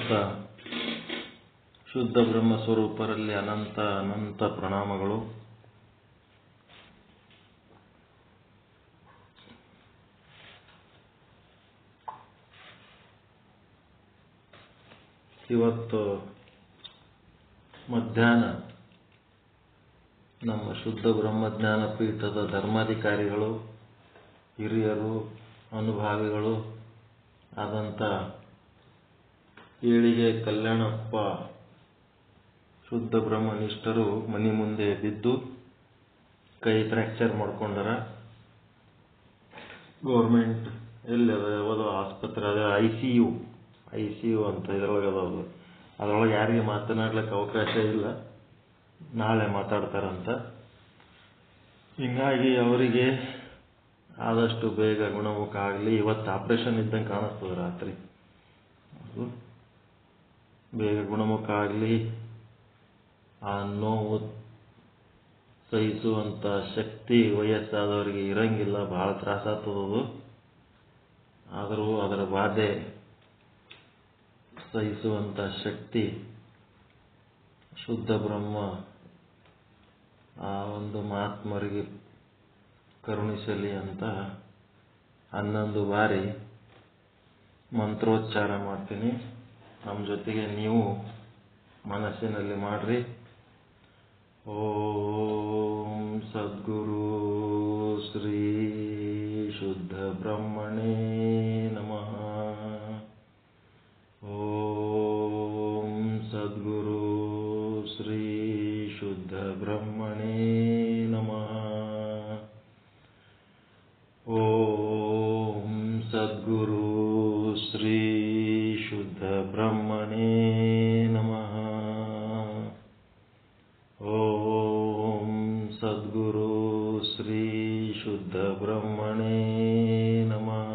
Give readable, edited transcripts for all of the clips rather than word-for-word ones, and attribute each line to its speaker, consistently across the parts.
Speaker 1: ಸಮಸ್ತ ಶುದ್ಧ ಬ್ರಹ್ಮ ಸ್ವರೂಪರಲ್ಲಿ ಅನಂತ ಅನಂತ ಪ್ರಣಾಮಗಳು. ಇವತ್ತು ಮಧ್ಯಾಹ್ನ ನಮ್ಮ ಶುದ್ಧ ಬ್ರಹ್ಮಜ್ಞಾನ ಪೀಠದ ಧರ್ಮಾಧಿಕಾರಿಗಳು, ಹಿರಿಯರು, ಅನುಭಾವಿಗಳು ಆದಂಥ ಏಳಿಗೆ ಕಲ್ಯಾಣಪ್ಪ ಶುದ್ಧ ಬ್ರಹ್ಮನಿಷ್ಠರು ಮನೆ ಮುಂದೆ ಬಿದ್ದು ಕೈ ಫ್ರ್ಯಾಕ್ಚರ್ ಮಾಡ್ಕೊಂಡಾರ. ಗೌರ್ಮೆಂಟ್ ಎಲ್ಲಿ ಅದ, ಯಾವುದೋ ಆಸ್ಪತ್ರೆ ಅದ, ಐ ಸಿ ಯು ಅಂತ ಇದ್ರೊಳಗೆ ಅದಾವ. ಅದರೊಳಗೆ ಯಾರಿಗೆ ಮಾತನಾಡ್ಲಿಕ್ಕೆ ಅವಕಾಶ ಇಲ್ಲ, ನಾಳೆ ಮಾತಾಡ್ತಾರಂತ. ಹೀಗಾಗಿ ಅವರಿಗೆ ಆದಷ್ಟು ಬೇಗ ಗುಣಮುಖ ಆಗಲಿ. ಇವತ್ತು ಆಪರೇಷನ್ ಇದ್ದಂಗೆ ಕಾಣಿಸ್ತದೆ, ರಾತ್ರಿ ಬೇಗ ಗುಣಮುಖ ಆಗಲಿ. ಆ ನೋವು ಸಹಿಸುವಂಥ ಶಕ್ತಿ ವಯಸ್ಸಾದವರಿಗೆ ಇರಂಗಿಲ್ಲ, ಭಾಳ ತ್ರಾಸಾಗ್ತದದು. ಆದರೂ ಅದರ ಬಾಧೆ ಸಹಿಸುವಂಥ ಶಕ್ತಿ ಶುದ್ಧ ಬ್ರಹ್ಮ ಆ ಒಂದು ಮಹಾತ್ಮರಿಗೆ ಕರುಣಿಸಲಿ ಅಂತ 11 ಬಾರಿ ಮಂತ್ರೋಚ್ಚಾರ ಮಾಡ್ತೀನಿ. ನಮ್ಮ ಜೊತೆಗೆ ನೀವು ಮನಸ್ಸಿನಲ್ಲಿ ಮಾಡ್ರಿ. ಓಂ ಸದ್ಗುರು ಶ್ರೀ ಶುದ್ಧ ಬ್ರಹ್ಮಣೇ ನಮಃ. ಓಂ ಸದ್ಗುರು ಶ್ರೀ ಶುದ್ಧ ಬ್ರಹ್ಮಣೇ ನಮಃ. ಓಂ ಸದ್ಗುರು ಶ್ರೀ ಶುದ್ಧ ಬ್ರಹ್ಮಣೇ ನಮಃ. ಓಂ ಸದ್ಗುರು ಶ್ರೀ ಶುದ್ಧ ಬ್ರಹ್ಮಣೇ ನಮಃ.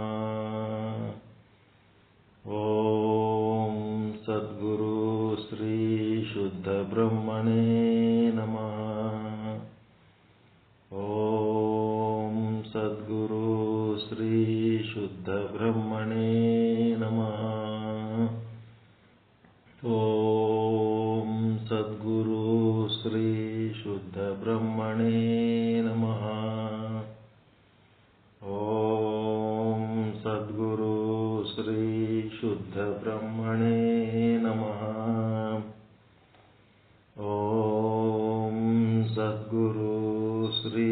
Speaker 1: ಓಂ ಸದ್ಗುರು ಶ್ರೀ ಶುದ್ಧ ಬ್ರಹ್ಮಣೇ ನಮಃ. ಓಂ ಸದ್ಗುರು ಶ್ರೀ ಶುದ್ಧ ಬ್ರಹ್ಮಣೇ ನಮಃ. ಓಂ ಸದ್ಗುರು ಶ್ರೀ ಶುದ್ಧ ಬ್ರಹ್ಮಣೇ ನಮಃ. ಓಂ ಸದ್ಗುರು ಶ್ರೀ ಶುದ್ಧ ಬ್ರಹ್ಮಣೇ ನಮಃ. ಓಂ ಸದ್ಗುರು ಶ್ರೀ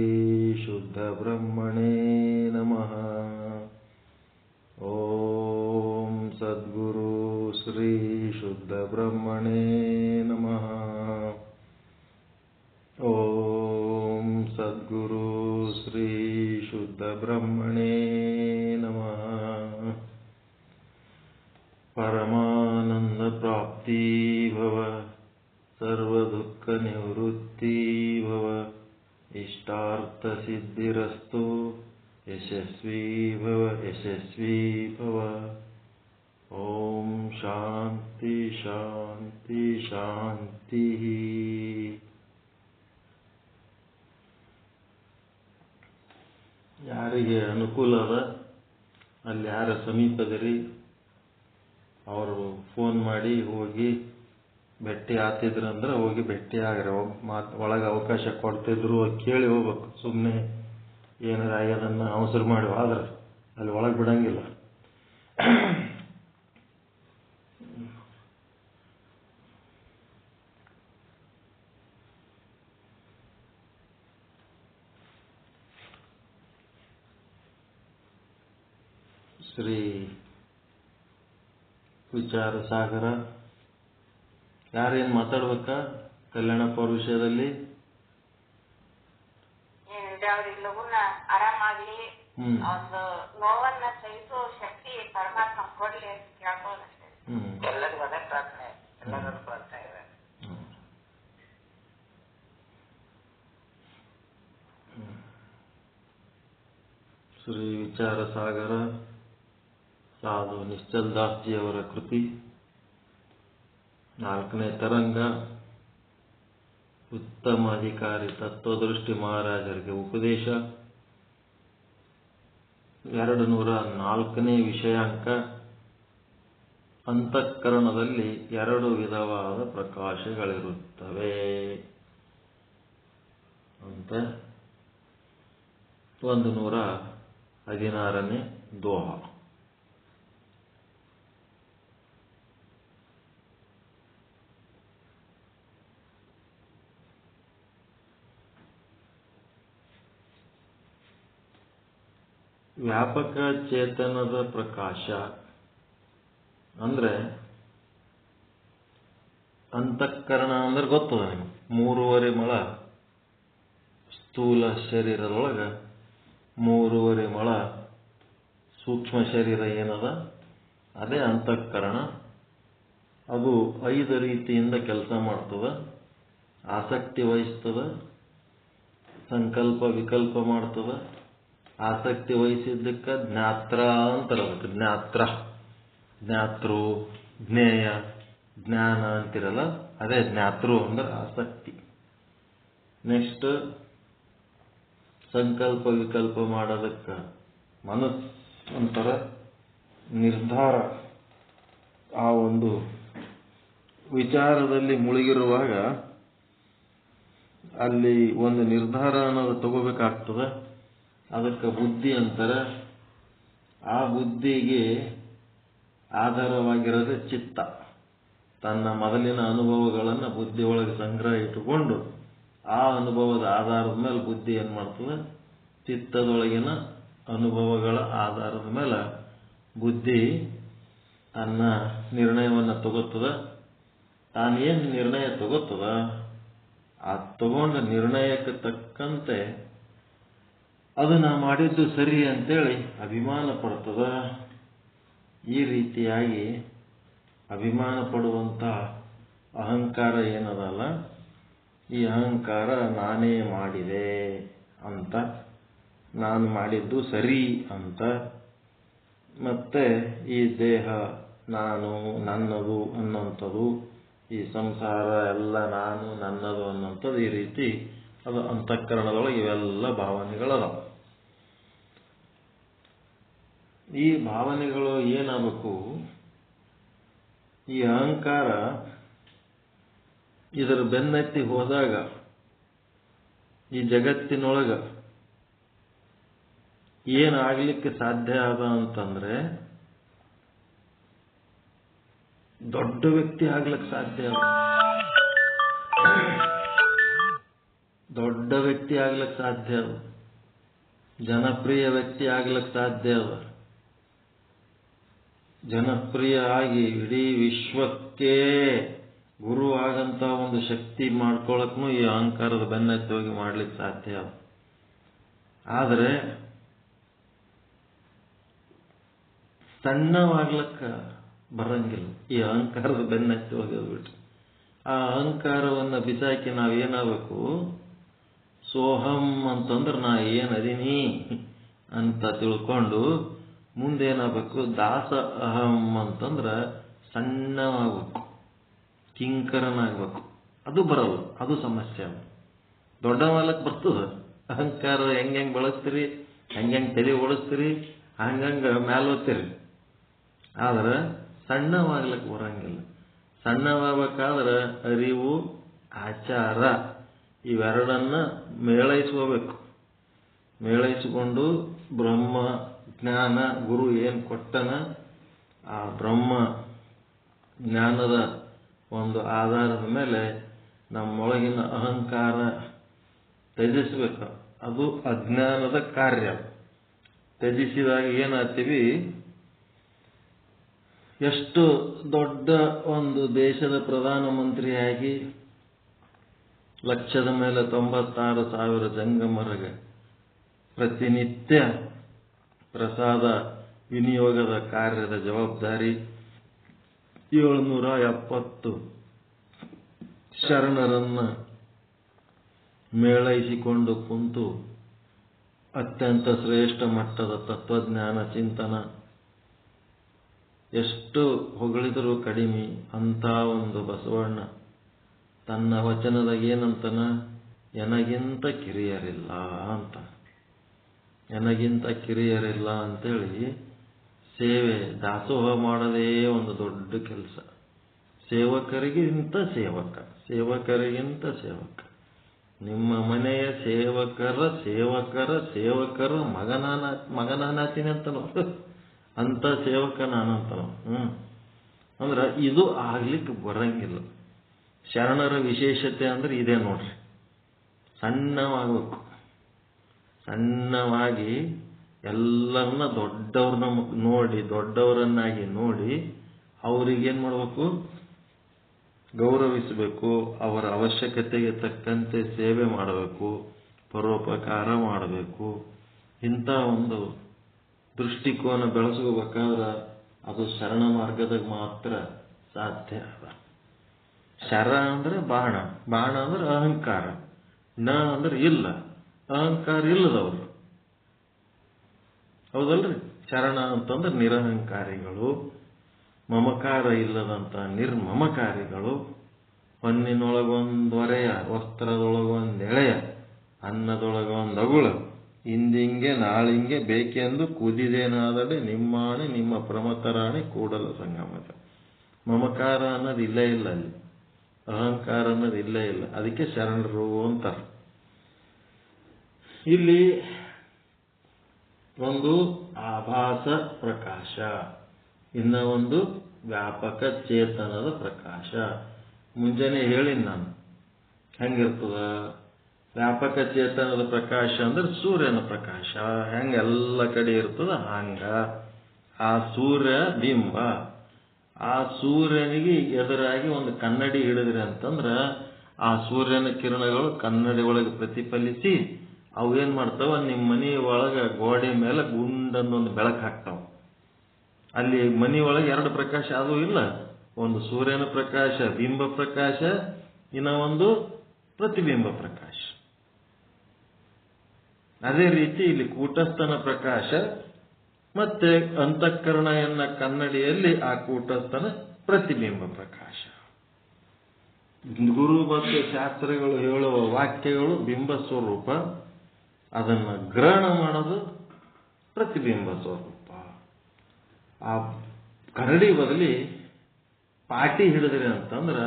Speaker 1: ಶುದ್ಧ ಬ್ರಹ್ಮಣೇ ನಮಃ. ಓಂ ಸದ್ಗುರು ಶ್ರೀ ಶುದ್ಧ ಬ್ರಹ್ಮಣೇ ನಮಃ. ಓಂ ಸದ್ಗುರು ಶ್ರೀ ಶುದ್ಧ ಬ್ರಹ್ಮಣೇ ನಮಃ. ಪರಮಾನಂದ ಪ್ರಾಪ್ತಿ ಭವ, ಸರ್ವ ದುಃಖ ನಿವೃತ್ತಿ ಭವ, ಇಷ್ಟಾರ್ಥ ಸಿದ್ಧಿರಸ್ತು, ಯಶಸ್ವಿ ಭವ ಯಶಸ್ವಿ ಭವ. ಓಂ ಶಾಂತಿ ಶಾಂತಿ ಶಾಂತಿ. ಯಾರಿಗೆ ಅನುಕೂಲ ಅದ ಅಲ್ಲಿ, ಯಾರ ಸಮೀಪದಿರಿ ಅವರು ಫೋನ್ ಮಾಡಿ ಹೋಗಿ ಭೇಟಿ ಆತಿದ್ರಂದ್ರೆ ಹೋಗಿ ಭೇಟಿ ಆಗ್ರಿ. ಒಳಗೆ ಅವಕಾಶ ಕೊಡ್ತಿದ್ರು ಕೇಳಿ ಹೋಗ್ಬೇಕು. ಸುಮ್ಮನೆ ಏನಾರ ಆಗ್ಯದನ್ನ ಅವಸರ ಮಾಡಿ ಆದ್ರೆ ಅಲ್ಲಿ ಒಳಗೆ ಬಿಡಂಗಿಲ್ಲ. ಶ್ರೀ ವಿಚಾರ ಸಾಗರ. ಯಾರೇನು ಮಾತಾಡ್ಬೇಕಾ ಕಲ್ಯಾಣಪ್ಪ ಅವ್ರ ವಿಷಯದಲ್ಲಿ?
Speaker 2: ಆರಾಮಾಗ್ಲಿ, ಒಂದು ನೋವನ್ನ ಸಹಿಸೋ ಶಕ್ತಿ ಪರಮಾತ್ಮ ಕೊಡ್ಲಿ ಅಂತ ಕೇಳ್ಬೋದಷ್ಟೇ. ಎಲ್ಲರಿಗೂ ಅದೇ ಪ್ರಾರ್ಥನೆ, ಎಲ್ಲರೂ ಪ್ರಾರ್ಥನೆ ಇದೆ.
Speaker 1: ಶ್ರೀ ವಿಚಾರ ಸಾಗರ ಸಾಧು ನಿಶ್ಚಲ್ ದಾಸ್ಜಿಯವರ ಕೃತಿ. 4ನೇ ತರಂಗ. ಉತ್ತಮ ಅಧಿಕಾರಿ ತತ್ವದೃಷ್ಟಿ ಮಹಾರಾಜರಿಗೆ ಉಪದೇಶ. 204ನೇ ವಿಷಯಾಂಕ. ಅಂತಃಕರಣದಲ್ಲಿ 2 ವಿಧವಾದ ಪ್ರಕಾಶಗಳಿರುತ್ತವೆ ಅಂತ 116ನೇ ದೋಹ. ವ್ಯಾಪಕ ಚೇತನದ ಪ್ರಕಾಶ ಅಂದ್ರೆ ಅಂತಃಕರಣ ಅಂದ್ರೆ ಗೊತ್ತದ ನಿಮ್ಗೆ. 3.5 ಮೊಳ ಸ್ಥೂಲ ಶರೀರದೊಳಗ 3.5 ಮೊಳ ಸೂಕ್ಷ್ಮ ಶರೀರ ಏನದ ಅದೇ ಅಂತಃಕರಣ. ಅದು 5 ರೀತಿಯಿಂದ ಕೆಲಸ ಮಾಡ್ತದ. ಆಸಕ್ತಿ ವಹಿಸ್ತದ, ಸಂಕಲ್ಪ ವಿಕಲ್ಪ ಮಾಡ್ತದ. ಆಸಕ್ತಿ ವಹಿಸಿದ್ದಕ್ಕೆ ಜ್ಞಾತ್ರ ಅಂತಾರದಕ್ಕೆ. ಜ್ಞಾತೃ, ಜ್ಞೇಯ, ಜ್ಞಾನ ಅಂತಿರಲ್ಲ, ಅದೇ ಜ್ಞಾತೃ ಅಂದ್ರೆ ಆಸಕ್ತಿ. ನೆಕ್ಸ್ಟ್ ಸಂಕಲ್ಪ ವಿಕಲ್ಪ ಮಾಡೋದಕ್ಕೆ ಮನಸ್ಸು ಅಂತರ, ನಿರ್ಧಾರ. ಆ ಒಂದು ವಿಚಾರದಲ್ಲಿ ಮುಳುಗಿರುವಾಗ ಅಲ್ಲಿ ಒಂದು ನಿರ್ಧಾರ ಅನ್ನೋದು ತಗೋಬೇಕಾಗ್ತದೆ. ಅದಕ್ಕೆ ಬುದ್ಧಿ ಅಂತಾರೆ. ಆ ಬುದ್ಧಿಗೆ ಆಧಾರವಾಗಿರೋದೇ ಚಿತ್ತ. ತನ್ನ ಮೊದಲಿನ ಅನುಭವಗಳನ್ನು ಬುದ್ಧಿ ಒಳಗೆ ಸಂಗ್ರಹ ಇಟ್ಟುಕೊಂಡು ಆ ಅನುಭವದ ಆಧಾರದ ಮೇಲೆ ಬುದ್ಧಿ ಏನು ಮಾಡ್ತದೆ, ಚಿತ್ತದೊಳಗಿನ ಅನುಭವಗಳ ಆಧಾರದ ಮೇಲೆ ಬುದ್ಧಿ ತನ್ನ ನಿರ್ಣಯವನ್ನು ತಗೋತದ. ತಾನೇನು ನಿರ್ಣಯ ತಗೋತದ ಆ ತಗೊಂಡ ನಿರ್ಣಯಕ್ಕೆ ತಕ್ಕಂತೆ ಅದು ನಾ ಮಾಡಿದ್ದು ಸರಿ ಅಂತೇಳಿ ಅಭಿಮಾನ ಪಡ್ತದ. ಈ ರೀತಿಯಾಗಿ ಅಭಿಮಾನ ಪಡುವಂಥ ಅಹಂಕಾರ ಏನದಲ್ಲ, ಈ ಅಹಂಕಾರ ನಾನೇ ಮಾಡಿದೆ ಅಂತ, ನಾನು ಮಾಡಿದ್ದು ಸರಿ ಅಂತ, ಮತ್ತೆ ಈ ದೇಹ ನಾನು ನನ್ನದು ಅನ್ನೋಂಥದ್ದು, ಈ ಸಂಸಾರ ಎಲ್ಲ ನಾನು ನನ್ನದು ಅನ್ನೋಂಥದ್ದು, ಈ ರೀತಿ ಅದು ಅಂತಃಕರಣದೊಳಗೆ ಇವೆಲ್ಲ ಭಾವನೆಗಳದಾವ. ಈ ಭಾವನೆಗಳು ಏನಾಗಬೇಕು, ಈ ಅಹಂಕಾರ ಇದರ ಬೆನ್ನತ್ತಿ ಹೋದಾಗ ಈ ಜಗತ್ತಿನೊಳಗ ಏನಾಗ್ಲಿಕ್ಕೆ ಸಾಧ್ಯ ಅದ ಅಂತಂದ್ರೆ ದೊಡ್ಡ ವ್ಯಕ್ತಿ ಆಗ್ಲಿಕ್ಕೆ ಸಾಧ್ಯ ಅದ. ದೊಡ್ಡ ವ್ಯಕ್ತಿ ಆಗ್ಲಿಕ್ಕೆ ಸಾಧ್ಯ ಅದ. ಜನಪ್ರಿಯ ವ್ಯಕ್ತಿ ಆಗ್ಲಿಕ್ಕೆ ಸಾಧ್ಯ ಅದ. ಜನಪ್ರಿಯ ಆಗಿ ಇಡೀ ವಿಶ್ವಕ್ಕೆ ಗುರು ಆಗಂತ ಒಂದು ಶಕ್ತಿ ಮಾಡ್ಕೊಳಕ್ನು ಈ ಅಹಂಕಾರದ ಬೆನ್ನತ್ತಿ ಹೋಗಿ ಮಾಡ್ಲಿಕ್ಕೆ ಸಾಧ್ಯ ಅದ. ಆದರೆ ಸಣ್ಣವಾಗ್ಲಕ್ಕ ಬರಂಗಿಲ್ಲ ಈ ಅಹಂಕಾರದ ಬೆನ್ನತ್ತಿ ಹೋಗೋದ್ಬಿಟ್ಟು. ಆ ಅಹಂಕಾರವನ್ನು ಬಿಸಾಕಿ ನಾವೇನಾಗಬೇಕು, ಸೋಹಂ ಅಂತಂದ್ರೆ ನಾ ಏನದೀನಿ ಅಂತ ತಿಳ್ಕೊಂಡು ಮುಂದೇನಾಗಬೇಕು, ದಾಸ ಅಹಂ ಅಂತಂದ್ರೆ ಸಣ್ಣವಾಗಬೇಕು, ಕಿಂಕರನಾಗಬೇಕು. ಅದು ಬರಲ್ಲ, ಅದು ಸಮಸ್ಯೆ. ದೊಡ್ಡ ಮಾಲಕ್ಕೆ ಬರ್ತದ. ಅಹಂಕಾರ ಹೆಂಗೆ ಬಳಸ್ತೀರಿ, ಹೆಂಗೆ ತಲೆ ಓಡಿಸ್ತೀರಿ, ಹಂಗಂಗೆ ಮ್ಯಾಲೆ ಓದ್ತೀರಿ. ಆದ್ರೆ ಸಣ್ಣವಾಗ್ಲಿಕ್ಕೆ ಬರಂಗಿಲ್ಲ. ಸಣ್ಣವಾಗಬೇಕಾದ್ರೆ ಅರಿವು, ಆಚಾರ ಇವೆರಡನ್ನ ಮೇಳೈಸ್ಕೋಬೇಕು. ಮೇಳೈಸಿಕೊಂಡು ಬ್ರಹ್ಮ ಜ್ಞಾನ ಗುರು ಏನು ಕೊಟ್ಟನ ಆ ಬ್ರಹ್ಮ ಜ್ಞಾನದ ಒಂದು ಆಧಾರದ ಮೇಲೆ ನಮ್ಮೊಳಗಿನ ಅಹಂಕಾರ ತ್ಯಜಿಸ್ಬೇಕು. ಅದು ಅಜ್ಞಾನದ ಕಾರ್ಯ. ತ್ಯಜಿಸಿದಾಗ ಏನಾಗ್ತೀವಿ, ಎಷ್ಟು ದೊಡ್ಡ ಒಂದು ದೇಶದ ಪ್ರಧಾನಮಂತ್ರಿಯಾಗಿ ಲಕ್ಷದ ಮೇಲೆ 96,000 ಜಂಗಮರಿಗೆ ಪ್ರತಿನಿತ್ಯ ಪ್ರಸಾದ ವಿನಿಯೋಗದ ಕಾರ್ಯದ ಜವಾಬ್ದಾರಿ, 770 ಶರಣರನ್ನ ಮೇಳೈಸಿಕೊಂಡು ಕುಂತು ಅತ್ಯಂತ ಶ್ರೇಷ್ಠ ಮಟ್ಟದ ತತ್ವಜ್ಞಾನ ಚಿಂತನ, ಎಷ್ಟು ಹೊಗಳಿದರೂ ಕಡಿಮೆ ಅಂತ ಒಂದು ಬಸವಣ್ಣ ತನ್ನ ವಚನದಾಗ ಏನಂತನ, ಎನಗಿಂತ ಕಿರಿಯರಿಲ್ಲ ಅಂತ. ಎನಗಿಂತ ಕಿರಿಯರಿಲ್ಲ ಅಂತೇಳಿ ಸೇವೆ ದಾಸೋಹ ಮಾಡೋದೇ ಒಂದು ದೊಡ್ಡ ಕೆಲಸ. ಸೇವಕರಿಗಿಂತ ಸೇವಕ, ಸೇವಕರಿಗಿಂತ ಸೇವಕ. ನಿಮ್ಮ ಮನೆಯ ಸೇವಕರ ಸೇವಕರ ಸೇವಕರ ಮಗನಾನಾತೀನಿ ಅಂತನೋ ಅಂತ ಸೇವಕ ನಾನಂತನೋ. ಅಂದ್ರೆ ಇದು ಆಗ್ಲಿಕ್ಕೆ ಬರಂಗಿಲ್ಲ. ಶರಣರ ವಿಶೇಷತೆ ಅಂದ್ರೆ ಇದೇ ನೋಡ್ರಿ, ಸಣ್ಣವಾಗಬೇಕು. ಸಣ್ಣವಾಗಿ ಎಲ್ಲರನ್ನ ದೊಡ್ಡವರನ್ನಾಗಿ ನೋಡಿ ಅವ್ರಿಗೇನು ಮಾಡಬೇಕು? ಗೌರವಿಸಬೇಕು. ಅವರ ಅವಶ್ಯಕತೆಗೆ ತಕ್ಕಂತೆ ಸೇವೆ ಮಾಡಬೇಕು, ಪರೋಪಕಾರ ಮಾಡಬೇಕು. ಇಂಥ ಒಂದು ದೃಷ್ಟಿಕೋನ ಬೆಳೆಸ್ಕೋಬೇಕಾದ್ರೆ ಅದು ಶರಣ ಮಾರ್ಗದಾಗ ಮಾತ್ರ ಸಾಧ್ಯ ಅದ. ಶರ ಅಂದ್ರೆ ಬಾಣ, ಬಾಣ ಅಂದ್ರೆ ಅಹಂಕಾರ, ನ ಅಂದ್ರೆ ಇಲ್ಲ, ಅಹಂಕಾರ ಇಲ್ಲದವರು. ಹೌದಲ್ರಿ? ಶರಣ ಅಂತಂದ್ರೆ ನಿರಹಂಕಾರಿಗಳು, ಮಮಕಾರ ಇಲ್ಲದಂತ ನಿರ್ಮಮಕಾರಿಗಳು. ಹೊನ್ನಿನೊಳಗೊಂದೊರೆಯ, ವಸ್ತ್ರದೊಳಗೊಂದೆಳೆಯ, ಅನ್ನದೊಳಗೊಂದು ಅಗುಳ, ಇಂದಿಂಗೆ ನಾಳಿಂಗೆ ಬೇಕೆಂದು ಕುದಿದೇನಾದಡೆ ನಿಮ್ಮಾಣೆ ನಿಮ್ಮ ಪ್ರಮತರಾಣಿ ಕೂಡಲ ಸಂಗಮದ. ಮಮಕಾರ ಅನ್ನೋದು ಇಲ್ಲೇ ಇಲ್ಲ ಅಲ್ಲಿ, ಅಹಂಕಾರ ಅನ್ನೋದು ಇಲ್ಲೇ ಇಲ್ಲ. ಅದಕ್ಕೆ ಶರಣರು ಅಂತಾರೆ. ಇಲ್ಲಿ ಒಂದು ಆಭಾಸ ಪ್ರಕಾಶ, ಇನ್ನ ಒಂದು ವ್ಯಾಪಕ ಚೇತನದ ಪ್ರಕಾಶ. ಮುಂಜಾನೆ ಹೇಳಿನಿ ನಾನು ಹೆಂಗಿರ್ತದ. ವ್ಯಾಪಕ ಚೇತನದ ಪ್ರಕಾಶ ಅಂದ್ರೆ ಸೂರ್ಯನ ಪ್ರಕಾಶ ಹೆಂಗೆಲ್ಲ ಕಡೆ ಇರ್ತದ ಹಂಗ. ಆ ಸೂರ್ಯ ಬಿಂಬ, ಆ ಸೂರ್ಯನಿಗೆ ಎದುರಾಗಿ ಒಂದು ಕನ್ನಡಿ ಹಿಡಿದ್ರಿ ಅಂತಂದ್ರ ಆ ಸೂರ್ಯನ ಕಿರಣಗಳು ಕನ್ನಡಿ ಒಳಗೆ ಪ್ರತಿಫಲಿಸಿ ಅವು ಏನ್ ಮಾಡ್ತಾವ, ನಿಮ್ಮ ಮನಿ ಒಳಗ ಗೋಡೆ ಮೇಲೆ ಗುಂಡನ್ನೊಂದು ಬೆಳಕು ಹಾಕ್ತಾವ. ಅಲ್ಲಿ ಮನಿ ಒಳಗೆ ಎರಡು ಪ್ರಕಾಶ ಅದು ಇಲ್ಲ, ಒಂದು ಸೂರ್ಯನ ಪ್ರಕಾಶ ಬಿಂಬ ಪ್ರಕಾಶ, ಇನ್ನ ಒಂದು ಪ್ರತಿಬಿಂಬ ಪ್ರಕಾಶ. ಅದೇ ರೀತಿ ಇಲ್ಲಿ ಕೂಟಸ್ಥನ ಪ್ರಕಾಶ ಮತ್ತೆ ಅಂತಃಕರಣ ಎನ್ನ ಕನ್ನಡಿಯಲ್ಲಿ ಆ ಕೂಟಸ್ಥನ ಪ್ರತಿಬಿಂಬ ಪ್ರಕಾಶ. ಗುರು ಮತ್ತು ಶಾಸ್ತ್ರಗಳು ಹೇಳುವ ವಾಕ್ಯಗಳು ಬಿಂಬ ಸ್ವರೂಪ, ಅದನ್ನು ಗ್ರಹಣ ಮಾಡೋದು ಪ್ರತಿಬಿಂಬ ಸ್ವರೂಪ. ಆ ಕರಡಿ ಬದಲಿ ಪಾಟಿ ಹಿಡಿದ್ರಿ ಅಂತಂದ್ರ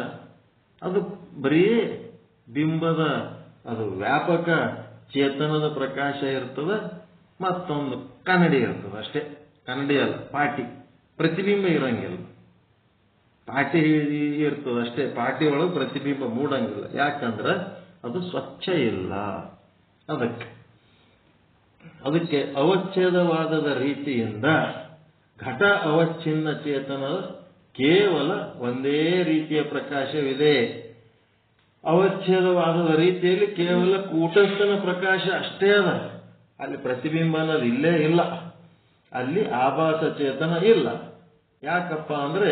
Speaker 1: ಅದು ಬರೀ ಬಿಂಬದ, ಅದು ವ್ಯಾಪಕ ಚೇತನದ ಪ್ರಕಾಶ ಇರ್ತದ, ಮತ್ತೊಂದು ಕನ್ನಡಿ ಇರ್ತದ ಅಷ್ಟೇ. ಕನ್ನಡಿ ಅಲ್ಲ, ಪಾಟಿ. ಪ್ರತಿಬಿಂಬ ಇರಂಗಿಲ್ಲ, ಪಾಟಿ ಇರ್ತದ ಅಷ್ಟೇ. ಪಾಟಿ ಒಳಗೆ ಪ್ರತಿಬಿಂಬ ಮೂಡಂಗಿಲ್ಲ, ಯಾಕಂದ್ರೆ ಅದು ಸ್ವಚ್ಛ ಇಲ್ಲ. ಅದಕ್ಕೆ ಅವಚ್ಛೇದವಾದದ ರೀತಿಯಿಂದ ಘಟ ಅವಚ್ಛಿನ್ನ ಚೇತನದ ಕೇವಲ ಒಂದೇ ರೀತಿಯ ಪ್ರಕಾಶವಿದೆ. ಅವಚ್ಛೇದವಾದದ ರೀತಿಯಲ್ಲಿ ಕೇವಲ ಕೂಟಸ್ಥನ ಪ್ರಕಾಶ ಅಷ್ಟೇ ಅದ. ಅಲ್ಲಿ ಪ್ರತಿಬಿಂಬ ಅನ್ನೋದು ಇಲ್ಲೇ ಇಲ್ಲ, ಅಲ್ಲಿ ಆಭಾಸ ಚೇತನ ಇಲ್ಲ. ಯಾಕಪ್ಪ ಅಂದ್ರೆ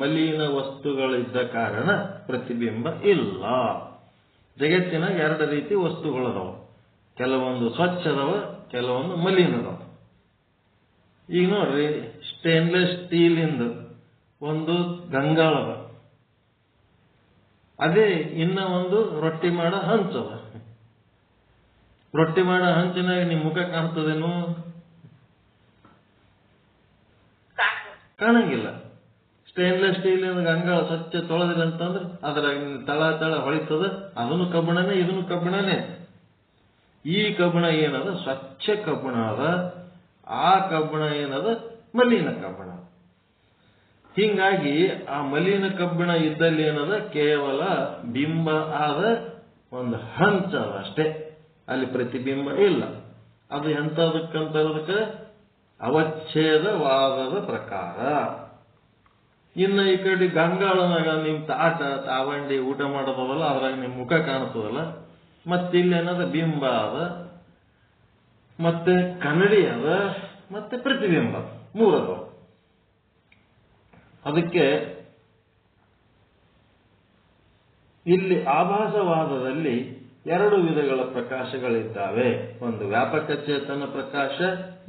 Speaker 1: ಮಲಿನ ವಸ್ತುಗಳಿದ್ದ ಕಾರಣ ಪ್ರತಿಬಿಂಬ ಇಲ್ಲ. ಜಗತ್ತಿನಾಗ ಎರಡು ರೀತಿ ವಸ್ತುಗಳದಾವ, ಕೆಲವೊಂದು ಸ್ವಚ್ಛ ಅದಾವ, ಕೆಲವೊಂದು ಮಲಿನ ಅದಾವ. ಈಗ ನೋಡ್ರಿ, ಸ್ಟೇನ್ಲೆಸ್ ಸ್ಟೀಲಿಂದ ಒಂದು ಗಂಗಾಳ ಅದ, ಅದೇ ಇನ್ನ ಒಂದು ರೊಟ್ಟಿ ಮಾಡೋ ಹಂಚದ. ರೊಟ್ಟಿ ಮಾಡೋ ಹಂಚಿನಾಗ ನಿಮ್ ಮುಖ ಕಾಣ್ತದೇನು? ಕಾಣಂಗಿಲ್ಲ. ಸ್ಟೇನ್ಲೆಸ್ ಸ್ಟೀಲಿನ ಗಂಗಾಳ ಸ್ವಚ್ಛ ತೊಳೆದ್ರಿ ಅಂತಂದ್ರೆ ಅದ್ರಾಗ ತಳ ಹೊಳಿತದ. ಅದನ್ನು ಕಬ್ಬಿಣನೇ, ಇದನ್ನು ಕಬ್ಬಿಣನೇ. ಈ ಕಬ್ಬಿಣ ಏನದ ಸ್ವಚ್ಛ ಕಬ್ಬಿಣ ಅದ, ಆ ಕಬ್ಬಿಣ ಏನದ ಮಲಿನ ಕಬ್ಬಿಣ. ಹೀಗಾಗಿ ಆ ಮಲಿನ ಕಬ್ಬಿಣ ಇದ್ದಲ್ಲಿ ಏನದ ಕೇವಲ ಬಿಂಬ ಆದ ಒಂದು ಹಂಚ ಅದ ಅಷ್ಟೇ, ಅಲ್ಲಿ ಪ್ರತಿಬಿಂಬ ಇಲ್ಲ. ಅದು ಎಂತದಕ್ಕಂತದಕ್ಕೆ ಅವಚ್ಛೇದವಾದದ ಪ್ರಕಾರ. ಇನ್ನು ಈ ಕಡೆ ಗಂಗಾಳನಾಗ ನಿಮ್ ತಾವಂಡಿ ಊಟ ಮಾಡೋದಲ್ಲ, ಅದ್ರಾಗ ನಿಮ್ ಮುಖ ಕಾಣಿಸ್ತದಲ್ಲ, ಮತ್ತಿಲ್ಲೇನದ ಬಿಂಬ ಅದ, ಮತ್ತೆ ಕನ್ನಡಿ ಅದ, ಮತ್ತೆ ಪ್ರತಿಬಿಂಬ, ಮೂರದ. ಅದಕ್ಕೆ ಇಲ್ಲಿ ಆಭಾಸವಾದದಲ್ಲಿ ಎರಡು ವಿಧಗಳ ಪ್ರಕಾಶಗಳಿದ್ದಾವೆ. ಒಂದು ವ್ಯಾಪಕ ಚೇತನ ಪ್ರಕಾಶ,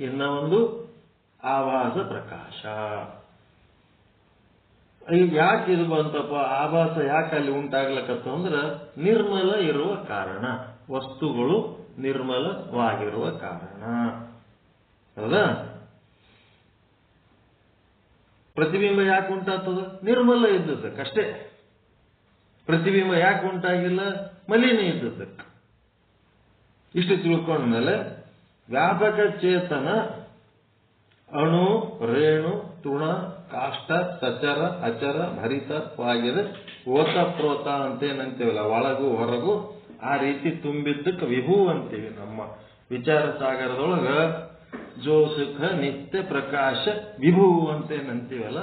Speaker 1: ಇನ್ನ ಒಂದು ಆಭಾಸ ಪ್ರಕಾಶ. ಈಗ ಯಾಕೆ ಇದು ಬಂತಪ್ಪ, ಆಭಾಸ ಯಾಕೆ ಅಲ್ಲಿ ಉಂಟಾಗ್ಲಕತ್ತ ಅಂದ್ರ ನಿರ್ಮಲ ಇರುವ ಕಾರಣ, ವಸ್ತುಗಳು ನಿರ್ಮಲವಾಗಿರುವ ಕಾರಣ. ಹೌದಾ? ಪ್ರತಿಬಿಂಬ ಯಾಕೆ ಉಂಟಾಗ್ತದ? ನಿರ್ಮಲ ಇದ್ದದಕ್ಕಷ್ಟೇ. ಪ್ರತಿಬಿಂಬ ಯಾಕೆ ಉಂಟಾಗಿಲ್ಲ? ಮಲಿನ ಇದ್ದದಕ್ಕೆ. ಇಷ್ಟು ತಿಳ್ಕೊಂಡ್ಮೇಲೆ ವ್ಯಾಪಕ ಚೇತನ ಅಣು, ರೇಣು, ತೃಣ, ಕಾಷ್ಟ, ಸಚರ, ಅಚರ, ಭರಿತವಾಗಿದೆ. ಓತ ಪ್ರೋತ ಅಂತೇನಂತೀವಲ್ಲ, ಒಳಗು ಹೊರಗು, ಆ ರೀತಿ ತುಂಬಿದ್ದಕ್ಕೆ ವಿಭು ಅಂತೀವಿ. ನಮ್ಮ ವಿಚಾರ ಸಾಗರದೊಳಗ ಜೋ ಸುಖ ನಿತ್ಯ ಪ್ರಕಾಶ ವಿಭು ಅಂತೇನಂತೀವಲ್ಲ,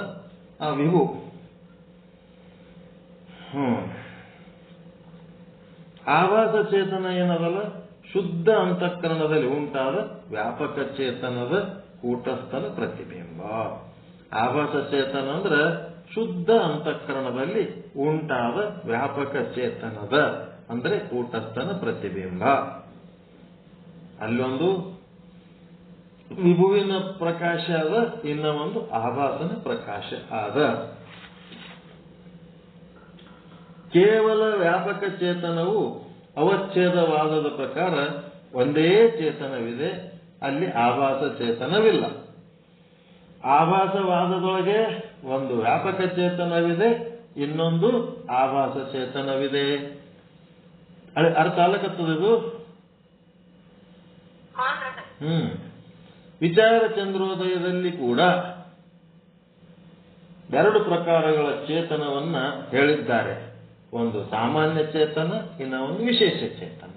Speaker 1: ಆ ವಿಭು. ಆವಾಸ ಚೇತನ ಏನದಲ್ಲ, ಶುದ್ಧ ಅಂತಃಕರಣದಲ್ಲಿ ಉಂಟಾದ ವ್ಯಾಪಕ ಚೇತನದ ಕೂಟಸ್ಥನ ಪ್ರತಿಬಿಂಬ. ಆವಾಸ ಚೇತನ ಅಂದ್ರೆ ಶುದ್ಧ ಅಂತಃಕರಣದಲ್ಲಿ ಉಂಟಾದ ವ್ಯಾಪಕ ಚೇತನದ ಅಂದ್ರೆ ಕೂಟಸ್ಥನ ಪ್ರತಿಬಿಂಬ. ಅಲ್ಲೊಂದು ವಿಭುವಿನ ಪ್ರಕಾಶ ಅದ, ಇನ್ನ ಒಂದು ಆಭಾಸನ ಪ್ರಕಾಶ ಆದ. ಕೇವಲ ವ್ಯಾಪಕ ಚೇತನವು ಅವಚ್ಛೇದವಾದದ ಪ್ರಕಾರ ಒಂದೇ ಚೇತನವಿದೆ, ಅಲ್ಲಿ ಆಭಾಸ ಚೇತನವಿಲ್ಲ. ಆಭಾಸವಾದದೊಳಗೆ ಒಂದು ವ್ಯಾಪಕ ಚೇತನವಿದೆ, ಇನ್ನೊಂದು ಆಭಾಸ ಚೇತನವಿದೆ. ಅರ್ಥ ಆಗಕತ್ತದಿದು? ವಿಚಾರ ಚಂದ್ರೋದಯದಲ್ಲಿ ಕೂಡ ಎರಡು ಪ್ರಕಾರಗಳ ಚೇತನವನ್ನ ಹೇಳಿದ್ದಾರೆ. ಒಂದು ಸಾಮಾನ್ಯ ಚೇತನ, ಇನ್ನ ಒಂದು ವಿಶೇಷ ಚೇತನ.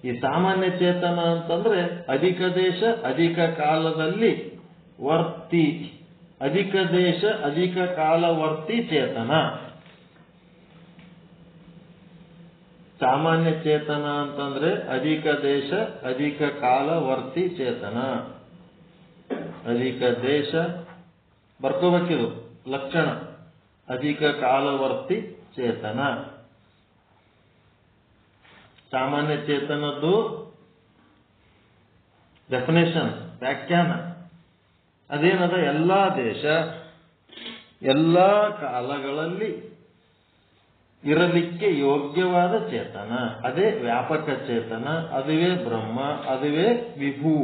Speaker 1: ಈ ಸಾಮಾನ್ಯ ಚೇತನ ಅಂತಂದ್ರೆ ಅಧಿಕ ದೇಶ ಅಧಿಕ ಕಾಲದಲ್ಲಿ ವರ್ತಿ, ಅಧಿಕ ದೇಶ ಅಧಿಕ ಕಾಲವರ್ತಿ ಚೇತನ. ಸಾಮಾನ್ಯ ಚೇತನ ಅಂತಂದ್ರೆ ಅಧಿಕ ದೇಶ ಅಧಿಕ ಕಾಲವರ್ತಿ ಚೇತನ. ಅಧಿಕ ದೇಶ ಬರ್ಕೋಬೇಕಿದು ಲಕ್ಷಣ, ಅಧಿಕ ಕಾಲವರ್ತಿ ಚೇತನ. ಸಾಮಾನ್ಯ ಚೇತನದ್ದು ಡೆಫಿನೇಷನ್, ವ್ಯಾಖ್ಯಾನ ಅದೇನದ, ಎಲ್ಲಾ ದೇಶ ಎಲ್ಲಾ ಕಾಲಗಳಲ್ಲಿ ಇರಲಿಕ್ಕೆ ಯೋಗ್ಯವಾದ ಚೇತನ, ಅದೇ ವ್ಯಾಪಕ ಚೇತನ, ಅದುವೇ ಬ್ರಹ್ಮ, ಅದುವೇ ವಿಭು.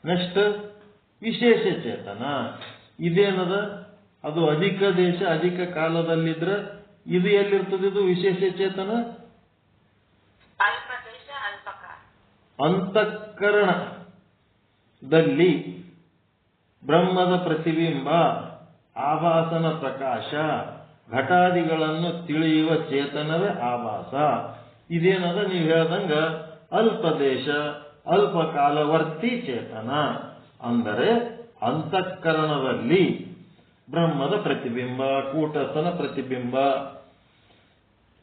Speaker 1: ನೆಕ್ಸ್ಟ್ ವಿಶೇಷ ಚೇತನ. ಇದೇನದ, ಅದು ಅಧಿಕ ದೇಶ ಅಧಿಕ ಕಾಲದಲ್ಲಿದ್ರೆ ಇದು ಎಲ್ಲಿರ್ತದೆ? ಇದು ವಿಶೇಷ ಚೇತನ ಅಂತಃಕರಣದಲ್ಲಿ ಬ್ರಹ್ಮದ ಪ್ರತಿಬಿಂಬ, ಆಭಾಸನ ಪ್ರಕಾಶ, ಘಟಾದಿಗಳನ್ನು ತಿಳಿಯುವ ಚೇತನವೇ ಆಭಾಸ. ಇದೇನದ, ನೀವು ಹೇಳ್ದಂಗ ಅಲ್ಪ ದೇಶ ಅಲ್ಪ ಕಾಲವರ್ತಿ ಚೇತನ. ಅಂದರೆ ಅಂತಃಕರಣದಲ್ಲಿ ಬ್ರಹ್ಮದ ಪ್ರತಿಬಿಂಬ, ಕೂಟಸ್ಥನ ಪ್ರತಿಬಿಂಬ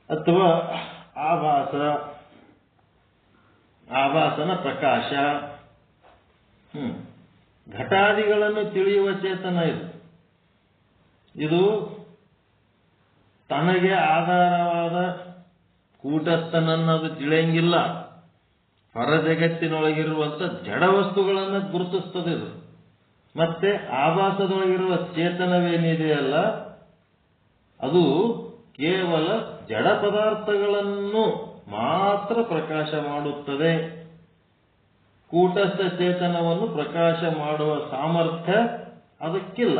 Speaker 1: ಅಥವಾ ಆಭಾಸನ ಪ್ರಕಾಶ, ಘಟಾದಿಗಳನ್ನು ತಿಳಿಯುವ ಚೇತನ ಇದು ತನಗೆ ಆಧಾರವಾದ ಕೂಟಸ್ಥನನ್ನದು ತಿಳಿಯಂಗಿಲ್ಲ. ಹೊರ ಜಗತ್ತಿನೊಳಗಿರುವಂತ ಜಡ ವಸ್ತುಗಳನ್ನು ಗುರುತಿಸ್ತದೆ ಇದು. ಮತ್ತೆ ಆಭಾಸದೊಳಗಿರುವ ಚೇತನವೇನಿದೆಯಲ್ಲ, ಅದು ಕೇವಲ ಜಡ ಪದಾರ್ಥಗಳನ್ನು ಮಾತ್ರ ಪ್ರಕಾಶ ಮಾಡುತ್ತದೆ. ಕೂಟಸ್ಥ ಚೇತನವನ್ನು ಪ್ರಕಾಶ ಮಾಡುವ ಸಾಮರ್ಥ್ಯ ಅದಕ್ಕಿಲ್ಲ.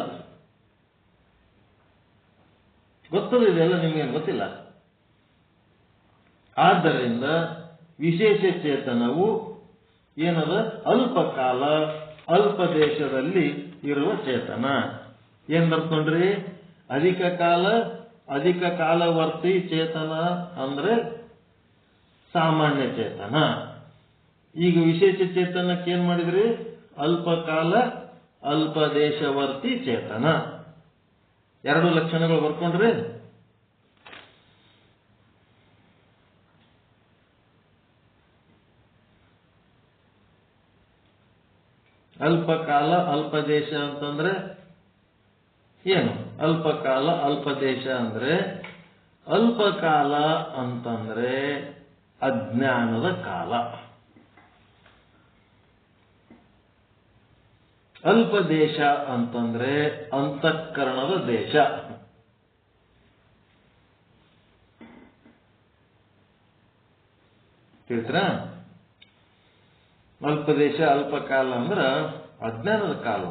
Speaker 1: ಗೊತ್ತದಿದೆಯಲ್ಲ ನಿಮಗೇನು ಗೊತ್ತಿಲ್ಲ. ಆದ್ದರಿಂದ ವಿಶೇಷ ಚೇತನವು ಏನದ, ಅಲ್ಪ ಕಾಲ ಅಲ್ಪ ದೇಶದಲ್ಲಿ ಇರುವ ಚೇತನ. ಏನ್ ಬರ್ತ ನೋಡ್ರಿ, ಅಧಿಕ ಕಾಲವರ್ತಿ ಚೇತನ ಅಂದ್ರೆ ಸಾಮಾನ್ಯ ಚೇತನ. ಈಗ ವಿಶೇಷ ಚೇತನಕ್ಕೆ ಏನ್ ಮಾಡಿದ್ರಿ, ಅಲ್ಪ ಕಾಲ ಅಲ್ಪ ದೇಶವರ್ತಿ ಚೇತನ. ಎರಡು ಲಕ್ಷಣಗಳು ಬರ್ಕೊಂಡ್ರಿ. ಅಲ್ಪ ಕಾಲ ಅಲ್ಪ ದೇಶ ಅಂತಂದ್ರೆ ಏನು? ಅಲ್ಪ ಕಾಲ ಅಲ್ಪ ದೇಶ ಅಂದ್ರೆ, ಅಲ್ಪ ಕಾಲ ಅಂತಂದ್ರೆ ಅಜ್ಞಾನದ ಕಾಲ, ಅಲ್ಪ ದೇಶ ಅಂತಂದ್ರೆ ಅಂತಃಕರಣದ ದೇಶ. ತಿಳಿದ್ರಾ? ಅಲ್ಪದೇಶ ಅಲ್ಪಕಾಲ ಅಂದ್ರ ಅಜ್ಞಾನದ ಕಾಲ.